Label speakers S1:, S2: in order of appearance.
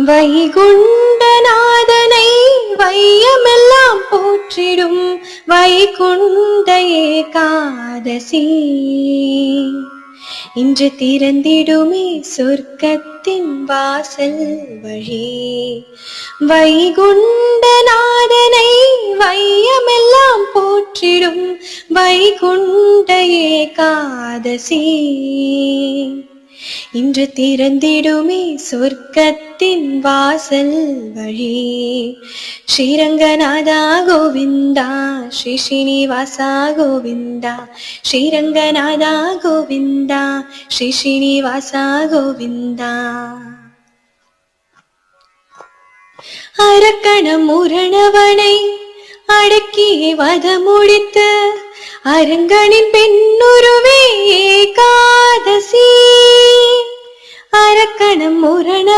S1: வைகுண்டநாதனை வையமெல்லாம் போற்றிடும் வைகுண்ட ஏகாதசி இன்று திறந்திடுமே சொர்க்கத்தின் வாசல் வழி. வைகுண்டநாதனை வையமெல்லாம் போற்றிடும் வைகுண்ட ஏகாதசி இன்று திறந்திடுமே சொர்க்கத்தின் வாசல் வழி. ஸ்ரீரங்கநாதா கோவிந்தா ஸ்ரீ ஸ்ரீனிவாசா கோவிந்தா ஸ்ரீரங்கநாதா கோவிந்தா ஸ்ரீ ஸ்ரீனிவாசா கோவிந்தா. அரக்கணம் முரணவனை அடக்கியே வத முடித்து அரங்கனின் பெண்ணுருவே ஏகாதசி. அரக்கணம் முரண